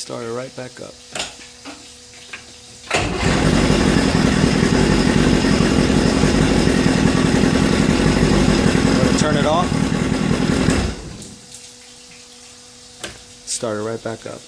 Start it right back up. I'm gonna turn it off. Start it right back up.